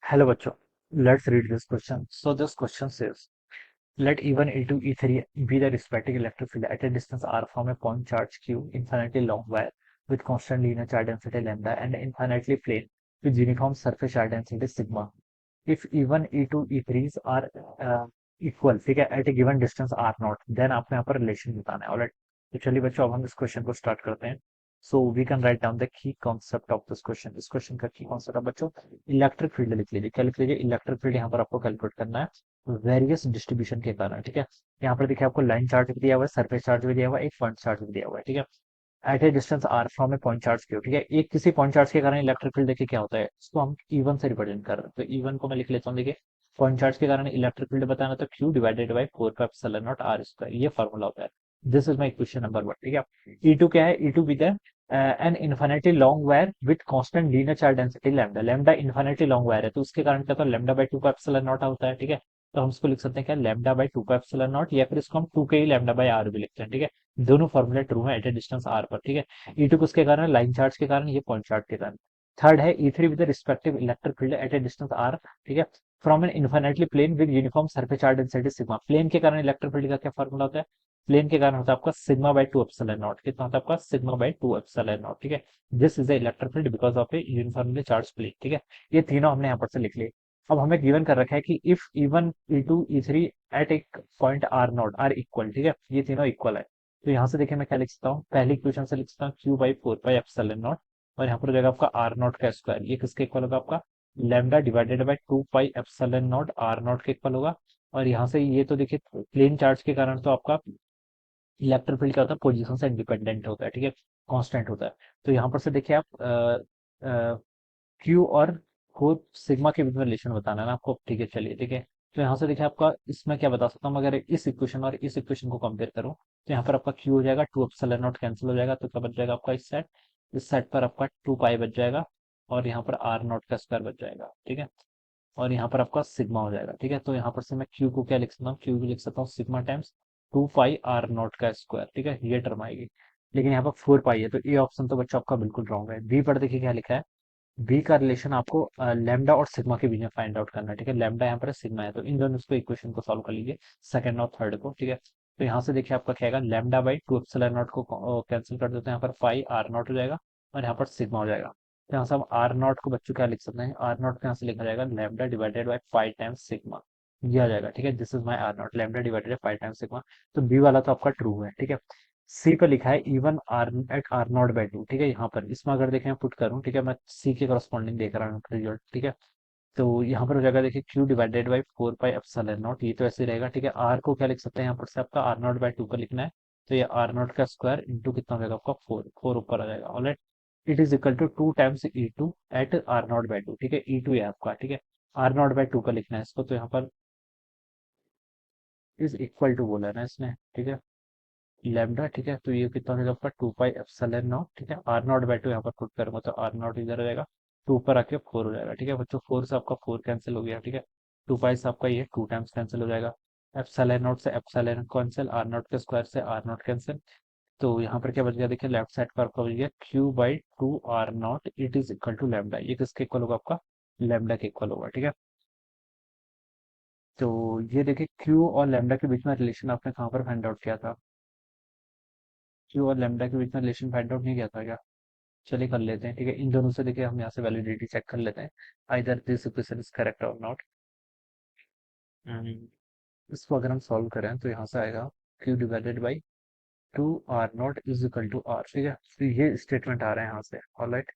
Hello, bachcho. Let's read this question. So this question says, let E1, E2, E3 be the respective electric field at a distance r from a point charge q, infinitely long wire with constant linear charge density lambda and infinitely plane with uniform surface charge density sigma. If E1, E2, E3s are equal, ठीक है, at a given distance r naught, then आपको यहाँ पर relation बताना है. Alright, तो चलिए बच्चों अब हम इस क्वेश्चन को स्टार्ट करते हैं. So we can write down the key concept of this question. इस क्वेश्चन का की कॉन्सेप्ट है बच्चों, इलेक्ट्रिक फील्ड लिख लीजिए. क्या लिख लीजिए? Electric field. यहाँ पर आपको कैलकुलेट करना है वेरियस डिस्ट्रीब्यूशन के कारण. ठीक है, यहाँ पर देखिए आपको लाइन चार्ज भी दिया हुआ है, सरफेस चार्ज भी दिया हुआ है, एक पॉइंट चार्ज भी दिया हुआ है. ठीक है, at a distance R from a point charge Q. ठीक है, एक किसी पॉइंट चार्ज के कारण इलेक्ट्रिक फील्ड देखिए क्या होता है, इसको हम E1 से रिप्रेजेंट कर रहे हैं. तो E1 को मैं लिख लेता हूँ. देखिए, पॉइंट चार्ज के कारण इलेक्ट्रिक फील्ड बताना तो Q divided by 4 pi epsilon not r square, ये फॉर्मूला होता है. This is my question number 1. ठीक है, E2 क्या है? E2 with an infinitely long wire with constant linear charge density lambda. Lambda infinitely long wire है तो उसके कारण क्या होता है, lambda by 2 pi epsilon not होता है. ठीक है, तो हम इसको लिख सकते हैं क्या, lambda by 2 pi epsilon not, या फिर इसको हम 2 के ही लैम्डा बाई आर भी लिखते हैं. ठीक है, दोनों फॉर्मूला ट्रू है एट ए डिस्टेंस आर पर. ठीक है, E2 किसके कारण? लाइन चार्ज के कारण, ये पॉइंट चार्ज के कारण. थर्ड है E3 with respective electric field at a distance R. ठीक है, from an infinitely plane with uniform surface charge density sigma. Plane के कारण इलेक्ट्रिक फील्ड का क्या फॉर्मूला होता है? प्लेन के कारण होता है आपका सिग्मा बाई 2 एप्सिलॉन नॉट. कितना होता है आपका? Sigma by 2 epsilon not. ठीक है, this is the electric field because of a uniformly charged plane. ठीक है, ये तीनों हमने यहाँ पर से लिख लिए. अब हमें गिवन कर रखा है कि if E1, E2, E3 at एक point are not are equal. ठीक है, ये तीनों इक्वल है. तो यहाँ से देखिए मैं क्या लिख सकता हूँ, पहली इक्वेशन से लिख सकता हूँ Q by 4 pi epsilon not, और यहाँ पर हो जाएगा आपका आर नॉट का स्क्वायर. ये किसके इक्वल होगा? आपका lambda divided by 2 pi epsilon not R not के इक्वल होगा. और यहाँ से ये तो देखिए प्लेन चार्ज के कारण तो आपका इलेक्ट्रिक फील्ड क्या होता है, पोजीशन से इंडिपेंडेंट होता है. ठीक है, कांस्टेंट होता है. तो यहाँ पर से देखिए आप क्यू और फोर सिग्मा के बीच में रिलेशन बताना है ना आपको. ठीक है, चलिए. ठीक है, तो यहाँ से देखिए आपका इसमें क्या बता सकता हूँ, अगर इस इक्वेशन और इस इक्वेशन को कंपेयर करूँ तो यहाँ पर आपका क्यू हो जाएगा 2 एप्सिलॉन नॉट, कैंसिल हो जाएगा तो क्या बच जाएगा आपका इस सेट पर आपका 2 पाई बच जाएगा, और यहाँ पर आर नॉट का स्क्वायर बच जाएगा. ठीक है, और यहाँ पर आपका सिग्मा हो जाएगा. ठीक है, तो यहाँ पर से मैं क्यू को क्या लिख सकता हूँ, क्यू को लिख सकता हूँ sigma times 2 pi R not का स्क्वायर. ठीक है, ये टर्म आएगी. लेकिन यहाँ पर 4 पाई है तो ये ऑप्शन तो बच्चों आपका बिल्कुल रॉन्ग है. बी पर देखिए क्या लिखा है, बी का रिलेशन आपको लैम्डा और सिग्मा के बीच में फाइंड आउट करना है. ठीक है, लैम्डा यहाँ पर है, सिग्मा है, तो इन दोनों को इक्वेशन को सॉल्व कर लीजिए, सेकंड और थर्ड को. ठीक है, तो यहाँ से देखिए आपका क्या आएगा, लैम्डा बाई 2 एप्सिलॉन नॉट को कैंसिल कर देते हैं, यहाँ पर पाई आर नॉट हो जाएगा और यहाँ पर सिग्मा हो जाएगा. तो यहाँ से हम आर नॉट को बच्चों क्या लिख सकते हैं, आर नॉट को यहाँ से लिखा जाएगा lambda divided by pi times sigma, ये आ जाएगा. ठीक है, this is my R not, lambda divided by pi times sigma. तो बी वाला तो आपका ट्रू है. ठीक है, सी पे लिखा है E1 R at R not by 2. ठीक है, यहाँ पर इसमें अगर देखें पुट करूँ, ठीक है, मैं सी के करस्पॉन्डिंग देख रहा हूँ रिजल्ट. ठीक है, तो यहाँ पर हो जाएगा देखिए Q divided by 4 pi epsilon not, ये तो ऐसे ही रहेगा. ठीक है, आर को क्या लिख सकते हैं, यहाँ पर से आपका आर नॉट बाई 2 का लिखना है, तो ये आर नॉट का स्क्वायर इंटू कितना हो जाएगा आपका 4, 4 ऊपर आ जाएगा. Alright, it is equal to 2 times E2 at R not by 2. ठीक है, E2 है आपका. ठीक है, आर नॉट बाई 2 का लिखना है इसको, तो यहाँ पर इज इक्वल टू बोला है ना इसने. ठीक है, लैम्डा. ठीक है, तो ये कितना हो जाएगा आपका 2 पाई एप्सिलॉन नॉट. ठीक है, आर नॉट बाई 2 यहाँ पर पुट करूंगा तो आर नॉट इधर आ जाएगा, टू ऊपर आके 4 हो जाएगा. ठीक है बच्चों, 4 से आपका 4 कैंसिल हो गया. ठीक है, 2 पाई से आपका ये 2 टाइम्स कैंसिल हो जाएगा, एप्सिलॉन नॉट से एप्सिलॉन कैंसिल, आर नॉट के स्क्वायर से आर नॉट कैंसिल. तो यहाँ पर क्या बच गया, देखिए लेफ्ट साइड पर आपका बच गया Q by 2 R not, it is equal to lambda. ये किसके इक्वल होगा आपका, लैम्डा के इक्वल होगा. ठीक है, तो ये देखिए Q और लैम्डा के बीच में रिलेशन आपने कहाँ पर फाइंड आउट किया था, Q और लैम्डा के बीच में रिलेशन फाइंड आउट नहीं किया था क्या? चलिए कर लेते हैं. ठीक है, इन दोनों से देखिए हम यहाँ से वैलिडिटी चेक कर लेते हैं, either this equation is correct और नॉट. इसको अगर हम सॉल्व करें तो यहाँ से आएगा Q divided by 2 R not is equal to R. ठीक है, तो ये स्टेटमेंट आ रहा है यहाँ से. ऑलराइट,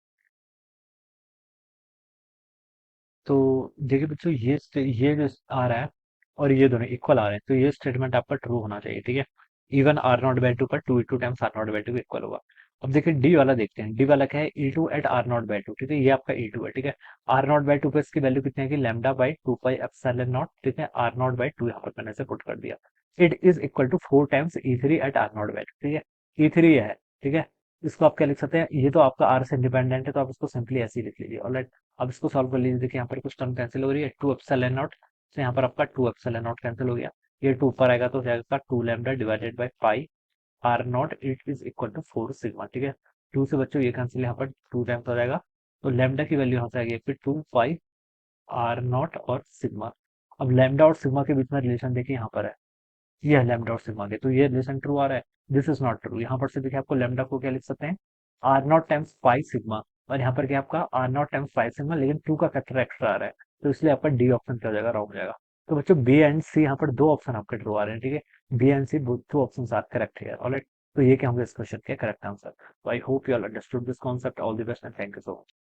तो देखिए बच्चों ये जो आ रहा है और ये दोनों इक्वल आ रहे हैं, तो ये स्टेटमेंट आपका ट्रू होना चाहिए. ठीक है, इवन आर नॉट बाई 2 पर 2 times R not by 2 equal होगा. अब देखिए डी वाला देखते हैं, डी वाला क्या है, E2 at R not by 2. ठीक है, ये आपका E2 है. ठीक है, आर नॉट बाई 2 पे इसकी वैल्यू कितनी है कि lambda by 2 pi epsilon not. ठीक है, आर नॉट बाई 2 यहाँ पर मैंने से पुट कर दिया, it is equal to 4 times E3 at R not by 2. ठीक है, E3 है. ठीक है, इसको आप क्या लिख सकते हैं, ये तो आपका आर से इंडिपेंडेंट है तो आप इसको सिंपली ऐसे ही लिख लीजिए. ऑलराइट, अब इसको सॉल्व कर लीजिए. देखिए यहाँ पर कुछ टर्म कैंसिल हो रही है, 2 एप्सिलॉन नॉट से यहाँ पर आपका 2 एप्सिलॉन नॉट कैंसिल हो गया, ये 2 ऊपर आएगा तो हो जाएगा 2 lambda divided by pi R naught, it is equal to 4 sigma. ठीक है, 2 से बच्चों ये कैंसिल यहाँ पर 2 टाइम्स हो जाएगा, तो लैम्डा की वैल्यू यहाँ से आ गई फिर 2 पाई आर नॉट और सिग्मा। अब लैम्डा और सिग्मा के बीच में रिलेशन देखिए यहाँ पर है, ये है लैम्डा और सिग्मा के, तो ये रिलेशन ट्रू आ रहा है। This is not true. यहाँ पर से देखिए आपको लैम्डा को क्या लिख सकते हैं, R naught times five sigma, और यहाँ पर क्या आपका R naught times five sigma, लेकिन टू का फैक्टर एक्स्ट्रा आ रहा है, तो इसलिए आपका डी ऑप्शन क्या हो जाएगा, रॉन्ग हो जाएगा। तो बच्चों बी एंड सी यहाँ पर दो ऑप्शन आपके ट्रू आ रहे हैं, ठीक है, B and C two option are correct है, ऑलराइट। तो ये क्या होंगे इस क्वेश्चन के करेक्ट आंसर। तो I hope you all understood this concept. All the best and thank you so much.